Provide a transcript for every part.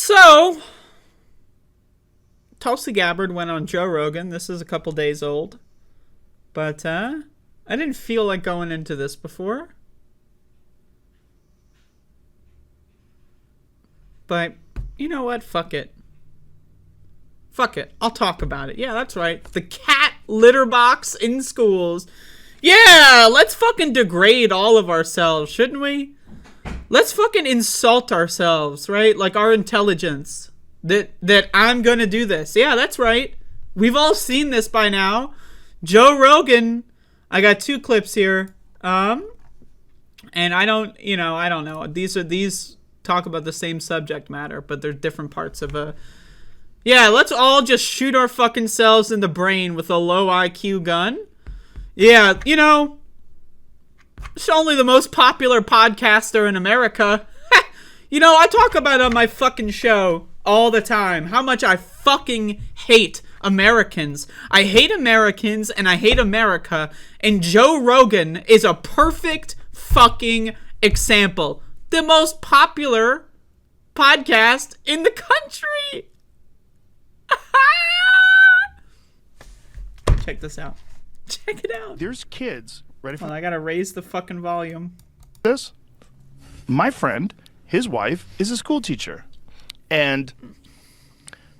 So, Tulsi Gabbard went on Joe Rogan. This is a couple days old. But, I didn't feel like going into this before. But, you know what? Fuck it. Fuck it. I'll talk about it. Yeah, that's right. The cat litter box in schools. Yeah, let's fucking degrade all of ourselves, shouldn't we? Let's fucking insult ourselves, right? Like our intelligence. That I'm gonna do this. Yeah, that's right. We've all seen this by now. Joe Rogan. I got 2 clips here. And I don't know. These talk about the same subject matter, but they're different parts of a... Yeah, let's all just shoot our fucking selves in the brain with a low IQ gun. Yeah, you know, it's only the most popular podcaster in America. You know, I talk about on my fucking show all the time how much I fucking hate Americans. I hate Americans and I hate America. And Joe Rogan is a perfect fucking example. The most popular podcast in the country. Check this out. Check it out. There's kids. Ready for I gotta raise the fucking volume. this? My friend, his wife, is a school teacher. And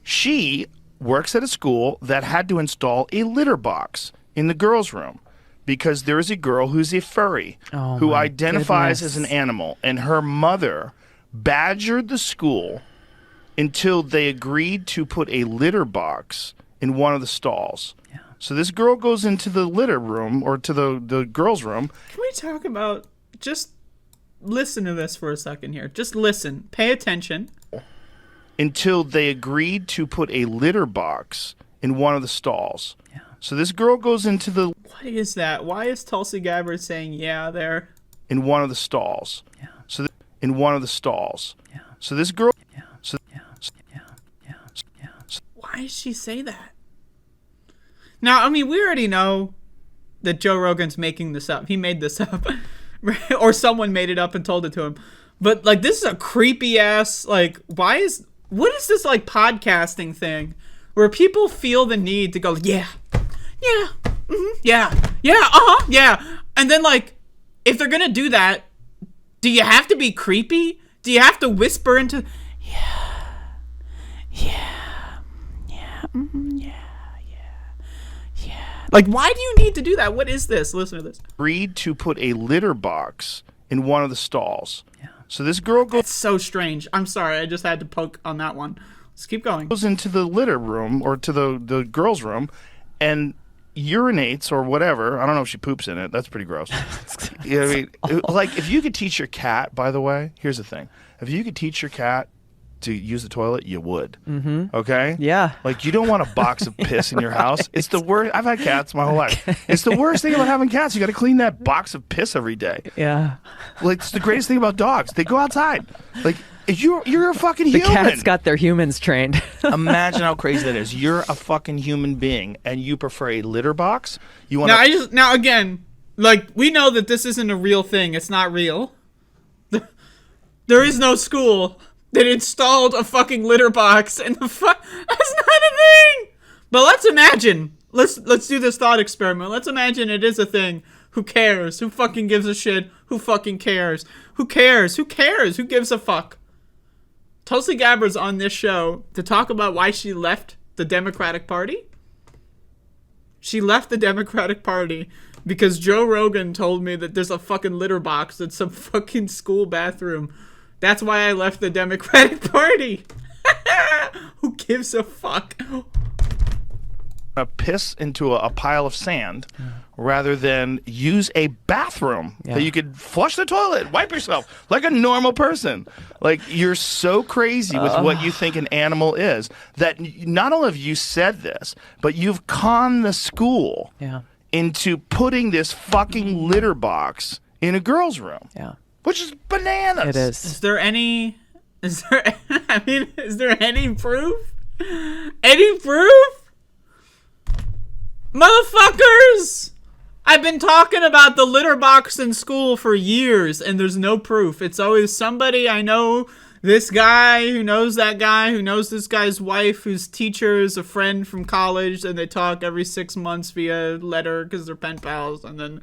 she works at a school that had to install a litter box in the girls' room because there is a girl who's a furry who identifies as an animal. And her mother badgered the school until they agreed to put a litter box in one of the stalls. Yeah. So this girl goes into the litter room, or to the girls' room. Can we talk about... Just listen to this for a second here. Just listen. Pay attention. Until they agreed to put a litter box in one of the stalls. Yeah. So this girl goes into the... What is that? Why is Tulsi Gabbard saying yeah there? In one of the stalls. Yeah. So in one of the stalls. Yeah. So this girl... Yeah. So Why does she say that? Now, I mean, we already know that Joe Rogan's making this up. He made this up. Or someone made it up and told it to him. But, like, this is a creepy-ass, like, what is this, like, podcasting thing where people feel the need to go, yeah, and then, like, if they're gonna do that, do you have to be creepy? Do you have to whisper into, yeah. Like, why do you need to do that? What is this? Listen to this. Agreed to put a litter box in one of the stalls. Yeah. So this girl goes... That's so strange. I'm sorry. I just had to poke on that one. Let's keep going. Goes into the litter room, or to the girls' room, and urinates or whatever. I don't know if she poops in it. That's pretty gross. You know what I mean? Like, if you could teach your cat, by the way, here's the thing. If you could teach your cat to use the toilet, you would. Mm-hmm. Okay? Yeah. Like, you don't want a box of piss in your house. It's the worst. I've had cats my whole life. It's the worst thing about having cats. You got to clean that box of piss every day. Yeah. Like, it's the greatest thing about dogs. They go outside. Like, you're a fucking the human. The cat's got their humans trained. Imagine how crazy that is. You're a fucking human being, and you prefer a litter box? You want now again, like, we know that this isn't a real thing. It's not real. There is no school that installed a fucking litter box in the that's not a thing. But let's imagine. Let's do this thought experiment. Let's imagine it is a thing. Who cares? Who fucking gives a shit? Who fucking cares? Who cares? Who cares? Who gives a fuck? Tulsi Gabbard's on this show to talk about why she left the Democratic Party. She left the Democratic Party because Joe Rogan told me that there's a fucking litter box in some fucking school bathroom. That's why I left the Democratic Party. Who gives a fuck? Piss into a pile of sand rather than use a bathroom that you could flush the toilet, wipe yourself like a normal person. Like, you're so crazy with what you think an animal is that not only have you said this, but you've conned the school into putting this fucking litter box in a girl's room. Yeah. Which is bananas. It is. Is there any proof? Any proof? Motherfuckers! I've been talking about the litter box in school for years, and there's no proof. It's always somebody I know this guy who knows that guy who knows this guy's wife, whose teacher is a friend from college, and they talk every 6 months via letter because they're pen pals, and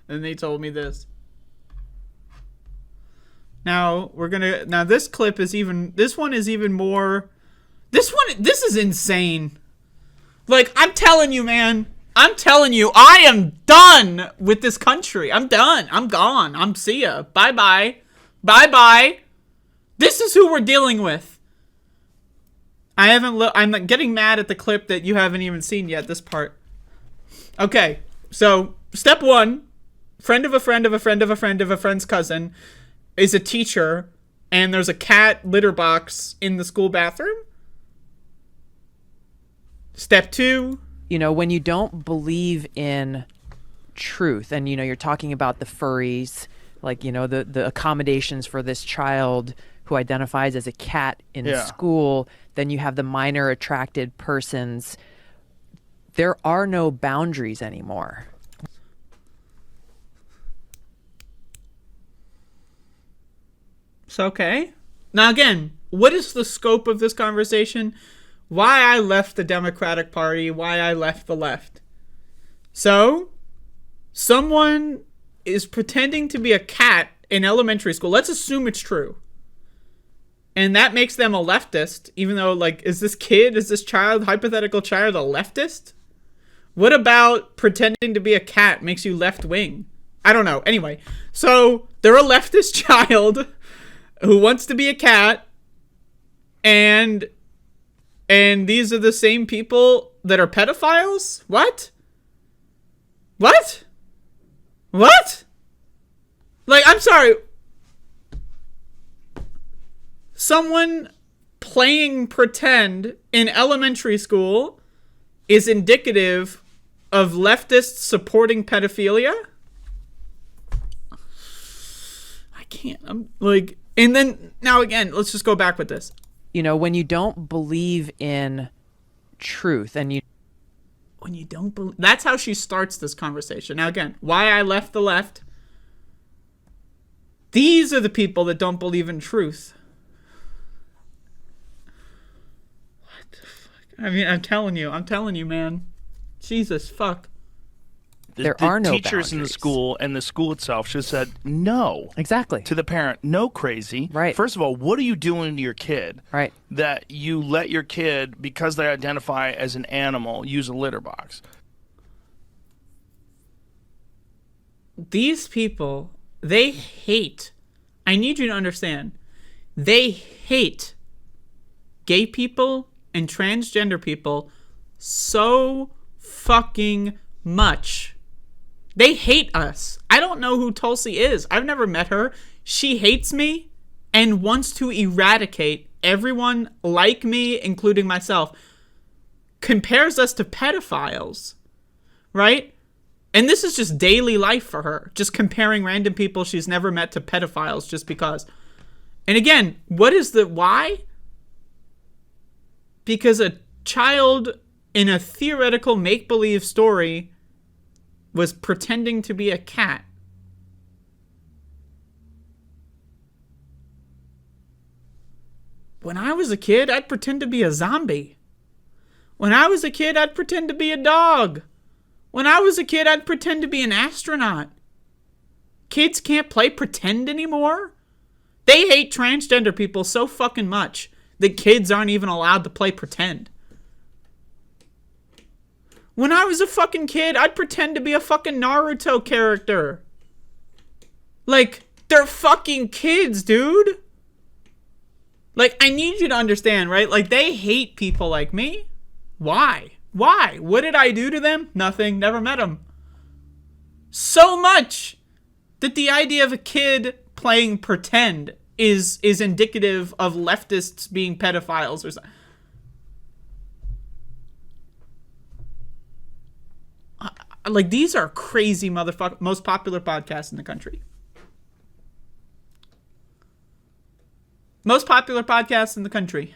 they told me this. Now this clip is this one is even more. This is insane. Like, I'm telling you, man. I'm telling you, I am done with this country. I'm done. I'm gone. I'm see ya. Bye-bye. Bye-bye. This is who we're dealing with. I'm getting mad at the clip that you haven't even seen yet, this part. Okay, so step one, friend of a friend of a friend of a friend of a friend's cousin is a teacher, and there's a cat litter box in the school bathroom. Step two. When you don't believe in truth, and, you're talking about the furries, like, the accommodations for this child who identifies as a cat in school, then you have the minor attracted persons. There are no boundaries anymore. It's okay. Now, again, what is the scope of this conversation? Why I left the Democratic Party, why I left the left. So, someone is pretending to be a cat in elementary school. Let's assume it's true. And that makes them a leftist, even though, like, is this hypothetical child, a leftist? What about pretending to be a cat makes you left-wing? I don't know. Anyway, so they're a leftist child who wants to be a cat, and these are the same people that are pedophiles? What? What? What? Like, I'm sorry. Someone playing pretend in elementary school is indicative of leftists supporting pedophilia? I can't. I'm like, and then now again, let's just go back with this. When you don't believe in truth, and when you don't believe, that's how she starts this conversation. Now again, why I left the left. These are the people that don't believe in truth. What the fuck? I mean, I'm telling you, man. Jesus, fuck. There are no teachers in the school, and the school itself should have said no. Exactly. To the parent, no, crazy. Right. First of all, what are you doing to your kid? Right. That you let your kid, because they identify as an animal, use a litter box. These people, they hate. I need you to understand. They hate gay people and transgender people so fucking much. They hate us. I don't know who Tulsi is. I've never met her. She hates me and wants to eradicate everyone like me, including myself. Compares us to pedophiles, right? And this is just daily life for her. Just comparing random people she's never met to pedophiles just because. And again, what is the why? Because a child in a theoretical make-believe story was pretending to be a cat. When I was a kid, I'd pretend to be a zombie. When I was a kid, I'd pretend to be a dog. When I was a kid, I'd pretend to be an astronaut. Kids can't play pretend anymore. They hate transgender people so fucking much that kids aren't even allowed to play pretend. When I was a fucking kid, I'd pretend to be a fucking Naruto character. Like, they're fucking kids, dude. Like, I need you to understand, right? Like, they hate people like me. Why? Why? What did I do to them? Nothing. Never met them. So much that the idea of a kid playing pretend is indicative of leftists being pedophiles or something. Like, these are crazy motherfuckers. Most popular podcasts in the country. Most popular podcasts in the country.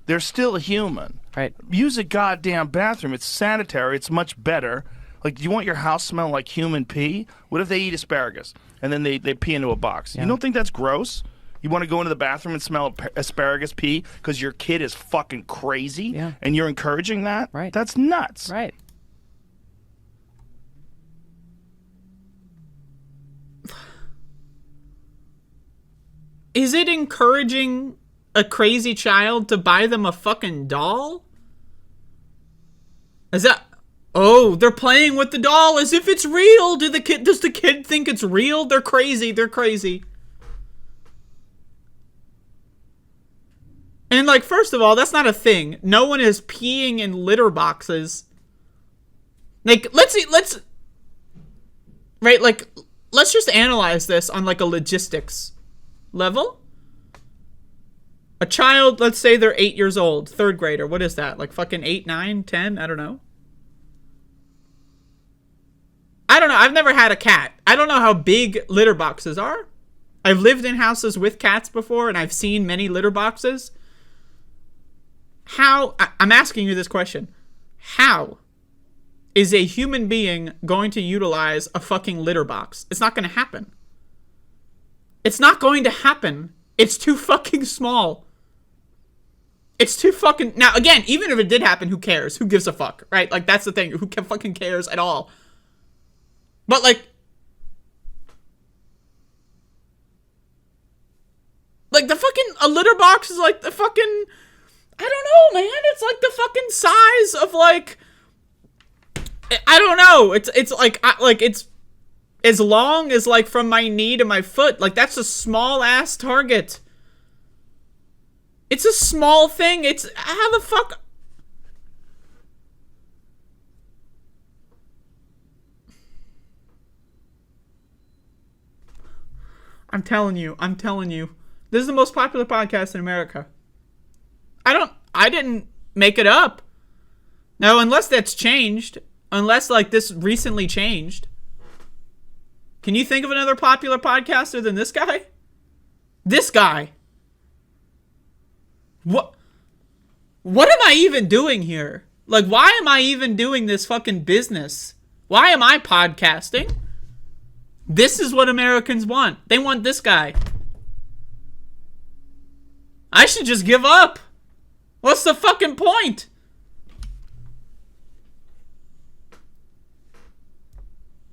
They're still a human. Right. Use a goddamn bathroom. It's sanitary. It's much better. Like, do you want your house smelling like human pee? What if they eat asparagus and then they pee into a box? Yeah. You don't think that's gross? You want to go into the bathroom and smell asparagus pee because your kid is fucking crazy Yeah. and you're encouraging that? Right. That's nuts. Right. Is it encouraging a crazy child to buy them a fucking doll? Is that... Oh, they're playing with the doll as if it's real. Does the kid think it's real? They're crazy. They're crazy. And, like, first of all, that's not a thing. No one is peeing in litter boxes. Like, let's just analyze this on, like, a logistics level. A child, let's say they're 8 years old, third grader. What is that? Like fucking 8, 9, 10? I don't know. I've never had a cat. I don't know how big litter boxes are. I've lived in houses with cats before, and I've seen many litter boxes. I'm asking you this question. How is a human being going to utilize a fucking litter box? It's not going to happen. It's not going to happen. It's too fucking small. It's too fucking... Now, again, even if it did happen, who cares? Who gives a fuck, right? Like, that's the thing. Who fucking cares at all? But, like... Like, the fucking... A litter box is like the fucking... I don't know, man. It's like the fucking size of, like... I don't know. It's like... it's... As long as, like, from my knee to my foot. Like, that's a small-ass target. It's a small thing. It's... How the fuck... I'm telling you. This is the most popular podcast in America. I didn't make it up. Now, unless that's changed. Unless, like, this recently changed. Can you think of another popular podcaster than this guy? This guy. What am I even doing here? Like, why am I even doing this fucking business? Why am I podcasting? This is what Americans want. They want this guy. I should just give up. What's the fucking point?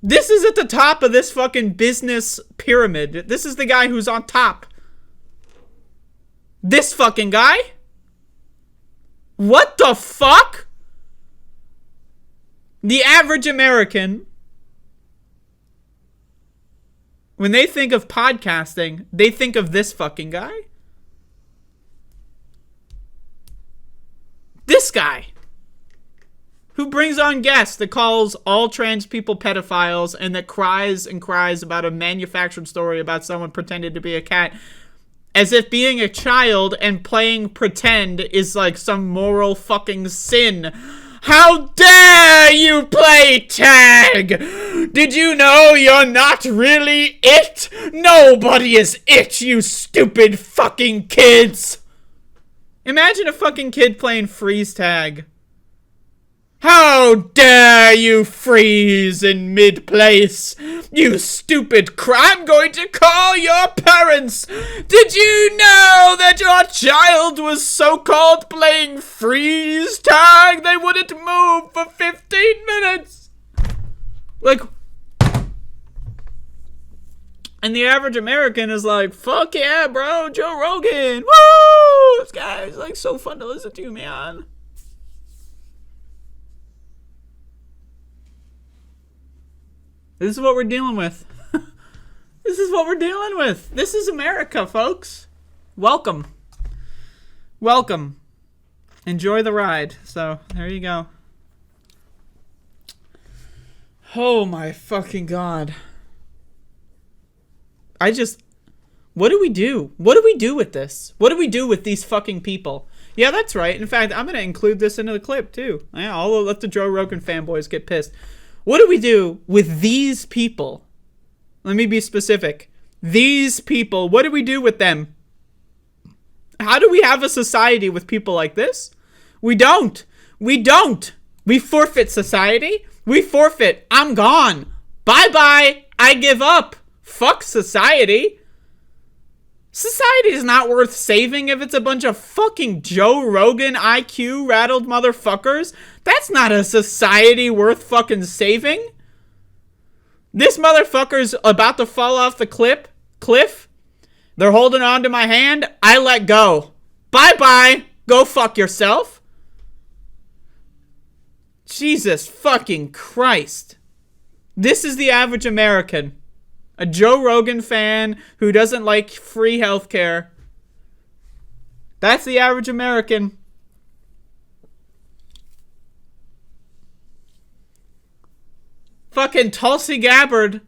This is at the top of this fucking business pyramid. This is the guy who's on top. This fucking guy? What the fuck? The average American, when they think of podcasting, they think of this fucking guy. This guy. Who brings on guests that calls all trans people pedophiles and that cries and cries about a manufactured story about someone pretending to be a cat. As if being a child and playing pretend is like some moral fucking sin. How dare you play tag? Did you know you're not really it? Nobody is it, you stupid fucking kids. Imagine a fucking kid playing freeze tag. How dare you freeze in mid-place? You stupid I'm going to call your parents! Did you know that your child was so-called playing freeze tag? They wouldn't move for 15 minutes! Like... And the average American is like, fuck yeah, bro, Joe Rogan! Woo! This guy's like so fun to listen to, man. This is what we're dealing with. This is what we're dealing with. This is America, folks. Welcome. Welcome. Enjoy the ride. So, there you go. Oh my fucking God. What do we do? What do we do with this? What do we do with these fucking people? Yeah, that's right. In fact, I'm going to include this into the clip, too. Yeah, I'll let the Joe Rogan fanboys get pissed. What do we do with these people? Let me be specific. These people, what do we do with them? How do we have a society with people like this? We don't. We don't. We forfeit society. We forfeit. I'm gone. Bye-bye. I give up. Fuck society. Society is not worth saving if it's a bunch of fucking Joe Rogan IQ rattled motherfuckers. That's not a society worth fucking saving. This motherfucker's about to fall off the cliff. They're holding on to my hand. I let go. Bye-bye. Go fuck yourself. Jesus fucking Christ. This is the average American. A Joe Rogan fan who doesn't like free healthcare. That's the average American. Fucking Tulsi Gabbard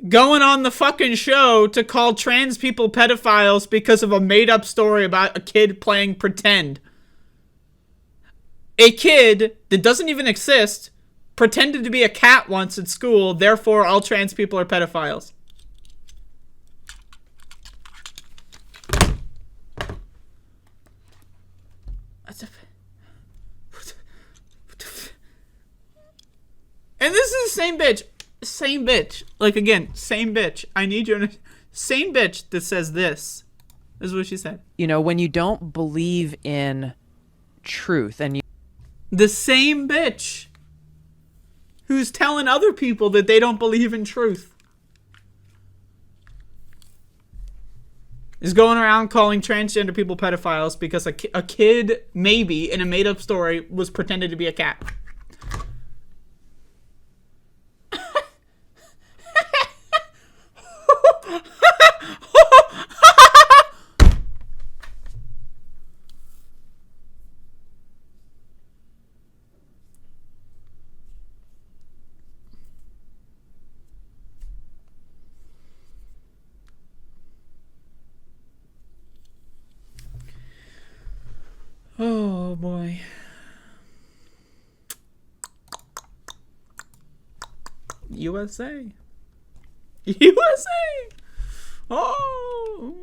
going on the fucking show to call trans people pedophiles because of a made-up story about a kid playing pretend. A kid that doesn't even exist pretended to be a cat once at school, therefore all trans people are pedophiles. And this is the same bitch. Same bitch. Like, again, same bitch. I need you to... Same bitch that says this. This is what she said. You know, when you don't believe in truth and you... The same bitch who's telling other people that they don't believe in truth is going around calling transgender people pedophiles because a kid, maybe, in a made-up story, was pretended to be a cat. Oh boy. USA. USA. Oh.